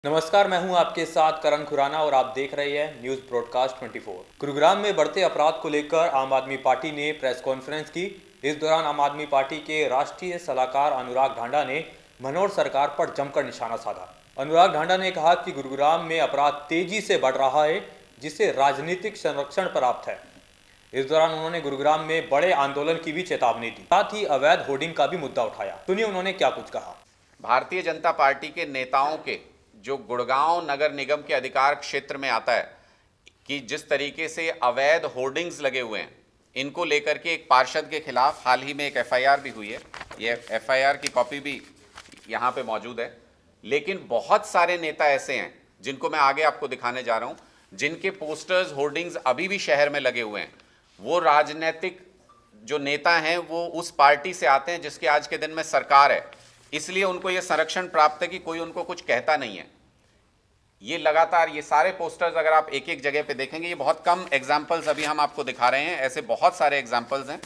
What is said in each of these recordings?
नमस्कार, मैं हूं आपके साथ करण खुराना और आप देख रहे हैं न्यूज़ ब्रॉडकास्ट 24। गुरुग्राम में बढ़ते अपराध को लेकर आम आदमी पार्टी ने प्रेस कॉन्फ्रेंस की। इस दौरान आम आदमी पार्टी के राष्ट्रीय सलाहकार अनुराग ढांडा ने मनोहर सरकार पर जमकर निशाना साधा। अनुराग ढांडा ने कहा कि गुरुग्राम में अपराध तेजी से बढ़ रहा है, जिससे राजनीतिक संरक्षण प्राप्त है। इस दौरान उन्होंने गुरुग्राम में बड़े आंदोलन की भी चेतावनी दी, साथ ही अवैध होर्डिंग का भी मुद्दा उठाया। सुनिए उन्होंने क्या कुछ कहा। भारतीय जनता पार्टी के नेताओं के जो गुड़गांव नगर निगम के अधिकार क्षेत्र में आता है कि जिस तरीके से अवैध होर्डिंग्स लगे हुए हैं, इनको लेकर के एक पार्षद के खिलाफ हाल ही में एक एफआईआर भी हुई है। ये एफआईआर की कॉपी भी यहाँ पे मौजूद है। लेकिन बहुत सारे नेता ऐसे हैं जिनको मैं आगे आपको दिखाने जा रहा हूँ, जिनके पोस्टर्स होर्डिंग्स अभी भी शहर में लगे हुए हैं। वो राजनीतिक जो नेता हैं वो उस पार्टी से आते हैं जिसकी आज के दिन में सरकार है, इसलिए उनको ये संरक्षण प्राप्त है कि कोई उनको कुछ कहता नहीं है। ये लगातार ये सारे पोस्टर्स अगर आप एक एक जगह पे देखेंगे, ये बहुत कम एग्जाम्पल्स अभी हम आपको दिखा रहे हैं, ऐसे बहुत सारे एग्जाम्पल्स हैं।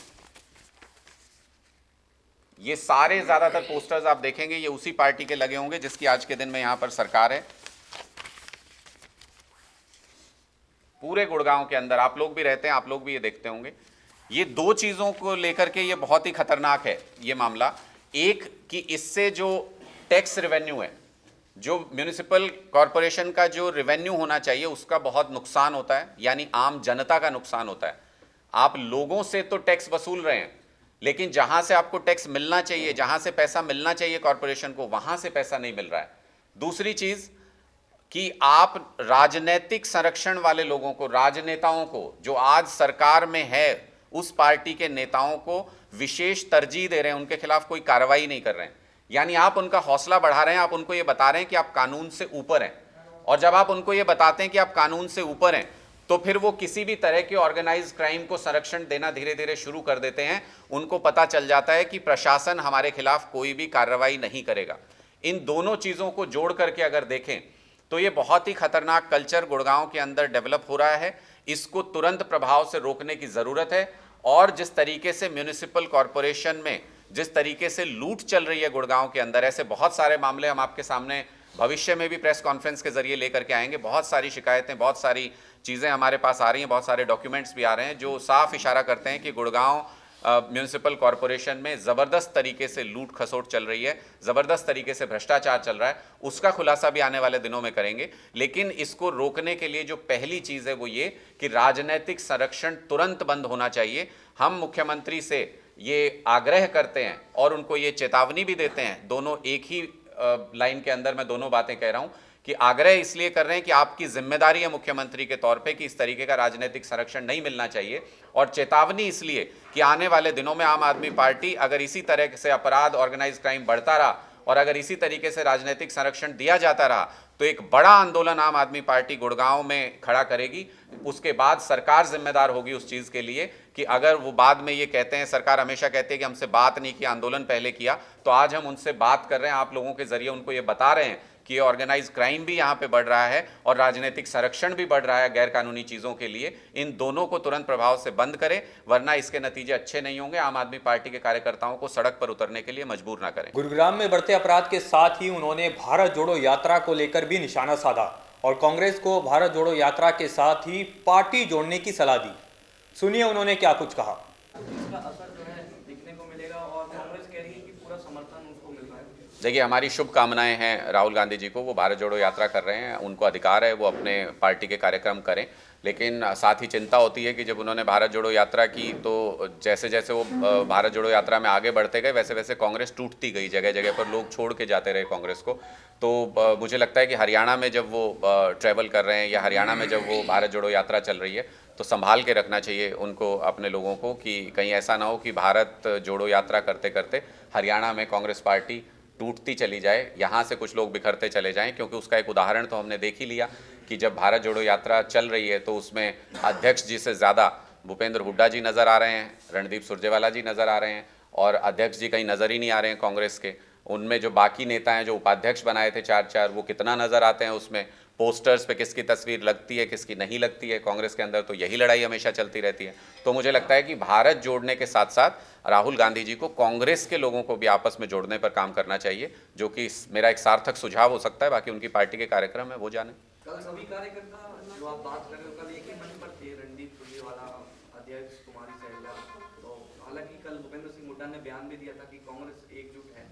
ये सारे ज्यादातर पोस्टर्स आप देखेंगे ये उसी पार्टी के लगे होंगे जिसकी आज के दिन में यहां पर सरकार है। पूरे गुड़गांव के अंदर आप लोग भी रहते हैं, आप लोग भी ये देखते होंगे। ये दो चीजों को लेकर के ये बहुत ही खतरनाक है ये मामला। एक कि इससे जो टैक्स रेवेन्यू है, जो म्यूनिसिपल कॉरपोरेशन का जो रेवेन्यू होना चाहिए, उसका बहुत नुकसान होता है, यानी आम जनता का नुकसान होता है। आप लोगों से तो टैक्स वसूल रहे हैं, लेकिन जहां से आपको टैक्स मिलना चाहिए, जहां से पैसा मिलना चाहिए कॉरपोरेशन को, वहां से पैसा नहीं मिल रहा है। दूसरी चीज कि आप राजनीतिक संरक्षण वाले लोगों को, राजनेताओं को, जो आज सरकार में है, उस पार्टी के नेताओं को विशेष तरजीह दे रहे हैं, उनके खिलाफ कोई कार्रवाई नहीं कर रहे हैं। यानी आप उनका हौसला बढ़ा रहे हैं, आप उनको ये बता रहे हैं कि आप कानून से ऊपर हैं। और जब आप उनको ये बताते हैं कि आप कानून से ऊपर हैं, तो फिर वो किसी भी तरह के ऑर्गेनाइज क्राइम को संरक्षण देना धीरे धीरे शुरू कर देते हैं। उनको पता चल जाता है कि प्रशासन हमारे खिलाफ कोई भी कार्रवाई नहीं करेगा। इन दोनों चीजों को जोड़ करके अगर देखें तो ये बहुत ही खतरनाक कल्चर गुड़गांव के अंदर डेवलप हो रहा है। इसको तुरंत प्रभाव से रोकने की जरूरत है। और जिस तरीके से म्यूनिसिपल कॉरपोरेशन में जिस तरीके से लूट चल रही है गुड़गांव के अंदर, ऐसे बहुत सारे मामले हम आपके सामने भविष्य में भी प्रेस कॉन्फ्रेंस के जरिए लेकर के आएंगे। बहुत सारी शिकायतें, बहुत सारी चीज़ें हमारे पास आ रही हैं, बहुत सारे डॉक्यूमेंट्स भी आ रहे हैं जो साफ इशारा करते हैं कि गुड़गांव म्यूनिसिपल कॉरपोरेशन में ज़बरदस्त तरीके से लूट खसोट चल रही है, ज़बरदस्त तरीके से भ्रष्टाचार चल रहा है। उसका खुलासा भी आने वाले दिनों में करेंगे। लेकिन इसको रोकने के लिए जो पहली चीज़ है वो ये कि राजनीतिक संरक्षण तुरंत बंद होना चाहिए। हम मुख्यमंत्री से ये आग्रह करते हैं और उनको ये चेतावनी भी देते हैं, दोनों एक ही लाइन के अंदर मैं दोनों बातें कह रहा हूं कि आग्रह इसलिए कर रहे हैं कि आपकी जिम्मेदारी है मुख्यमंत्री के तौर पे कि इस तरीके का राजनीतिक संरक्षण नहीं मिलना चाहिए। और चेतावनी इसलिए कि आने वाले दिनों में आम आदमी पार्टी अगर इसी तरह से अपराध, ऑर्गेनाइज क्राइम बढ़ता रहा और अगर इसी तरीके से राजनीतिक संरक्षण दिया जाता रहा तो एक बड़ा आंदोलन आम आदमी पार्टी गुड़गांव में खड़ा करेगी। उसके बाद सरकार जिम्मेदार होगी उस चीज़ के लिए कि अगर वो बाद में ये कहते हैं, सरकार हमेशा कहती है कि हमसे बात नहीं किया, आंदोलन पहले किया, तो आज हम उनसे बात कर रहे हैं, आप लोगों के जरिए उनको ये बता रहे हैं कि ये ऑर्गेनाइज क्राइम भी यहाँ पे बढ़ रहा है और राजनीतिक संरक्षण भी बढ़ रहा है गैर कानूनी चीज़ों के लिए। इन दोनों को तुरंत प्रभाव से बंद करें, वरना इसके नतीजे अच्छे नहीं होंगे। आम आदमी पार्टी के कार्यकर्ताओं को सड़क पर उतरने के लिए मजबूर ना करें। गुरुग्राम में बढ़ते अपराध के साथ ही उन्होंने भारत जोड़ो यात्रा को लेकर भी निशाना साधा और कांग्रेस को भारत जोड़ो यात्रा के साथ ही पार्टी जोड़ने की सलाह दी। सुनिए उन्होंने क्या कुछ कहा। इसका असर जो है दिखने को मिलेगा और कांग्रेस कह रही है कि पूरा समर्थन उसको मिल रहा है। देखिए, हमारी शुभकामनाएं हैं राहुल गांधी जी को, वो भारत जोड़ो यात्रा कर रहे हैं, उनको अधिकार है वो अपने पार्टी के कार्यक्रम करें। लेकिन साथ ही चिंता होती है कि जब उन्होंने भारत जोड़ो यात्रा की तो जैसे जैसे वो भारत जोड़ो यात्रा में आगे बढ़ते गए वैसे वैसे कांग्रेस टूटती गई, जगह जगह पर लोग छोड़ के जाते रहे कांग्रेस को। तो मुझे लगता है कि हरियाणा में जब वो ट्रैवल कर रहे हैं या हरियाणा में जब वो भारत जोड़ो यात्रा चल रही है तो संभाल के रखना चाहिए उनको, अपने लोगों को, कि कहीं ऐसा ना हो कि भारत जोड़ो यात्रा करते करते हरियाणा में कांग्रेस पार्टी टूटती चली जाए, यहाँ से कुछ लोग बिखरते चले जाएं। क्योंकि उसका एक उदाहरण तो हमने देख ही लिया कि जब भारत जोड़ो यात्रा चल रही है तो उसमें अध्यक्ष जी से ज़्यादा भूपेंद्र हुड्डा जी नज़र आ रहे हैं, रणदीप सुरजेवाला जी नज़र आ रहे हैं और अध्यक्ष जी कहीं नज़र ही नहीं आ रहे हैं कांग्रेस के। उनमें जो बाकी नेता हैं जो उपाध्यक्ष बनाए थे 4-4 वो कितना नज़र आते हैं उसमें, पोस्टर्स पे किसकी तस्वीर लगती है किसकी नहीं लगती है। कांग्रेस के अंदर तो यही लड़ाई हमेशा चलती रहती है। तो मुझे लगता है कि भारत जोड़ने के साथ साथ राहुल गांधी जी को कांग्रेस के लोगों को भी आपस में जोड़ने पर काम करना चाहिए, जो कि मेरा एक सार्थक सुझाव हो सकता है। बाकी उनकी पार्टी के कार्यक्रम है वो जाने। कल सभी कार्यकर्ता जो आप बात कर रहे हो कल एक ही मंच पर थे, रणदीप सुरजेवाला, अध्यक्ष कुमारी सैलजा। तो हालांकि कल भूपेंद्र सिंह हुड्डा ने बयान भी दिया था कि कांग्रेस एकजुट है।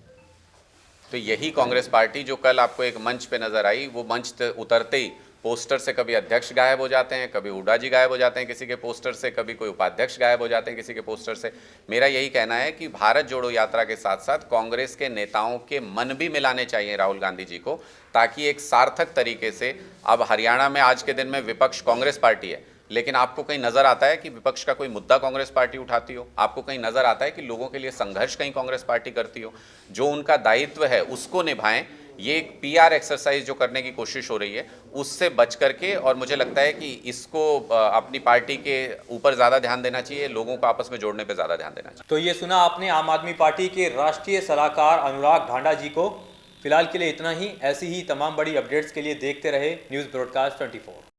तो यही कांग्रेस पार्टी जो कल आपको एक मंच पे नजर आई, वो मंच उतरते ही पोस्टर से कभी अध्यक्ष गायब हो जाते हैं, कभी हुड्डा जी गायब हो जाते हैं किसी के पोस्टर से, कभी कोई उपाध्यक्ष गायब हो जाते हैं किसी के पोस्टर से। मेरा यही कहना है कि भारत जोड़ो यात्रा के साथ साथ कांग्रेस के नेताओं के मन भी मिलाने चाहिए राहुल गांधी जी को, ताकि एक सार्थक तरीके से, अब हरियाणा में आज के दिन में विपक्ष कांग्रेस पार्टी है, लेकिन आपको कहीं नजर आता है कि विपक्ष का कोई मुद्दा कांग्रेस पार्टी उठाती हो? आपको कहीं नजर आता है कि लोगों के लिए संघर्ष कहीं कांग्रेस पार्टी करती हो? जो उनका दायित्व है उसको निभाएं। ये एक पीआर एक्सरसाइज जो करने की कोशिश हो रही है उससे बच करके, और मुझे लगता है कि इसको अपनी पार्टी के ऊपर ज़्यादा ध्यान देना चाहिए, लोगों को आपस में जोड़ने पर ज़्यादा ध्यान देना चाहिए। तो ये सुना आपने आम आदमी पार्टी के राष्ट्रीय सलाहकार अनुराग ढांडा जी को। फिलहाल के लिए इतना ही। ऐसी ही तमाम बड़ी अपडेट्स के लिए देखते रहे न्यूज़ ब्रॉडकास्ट 24।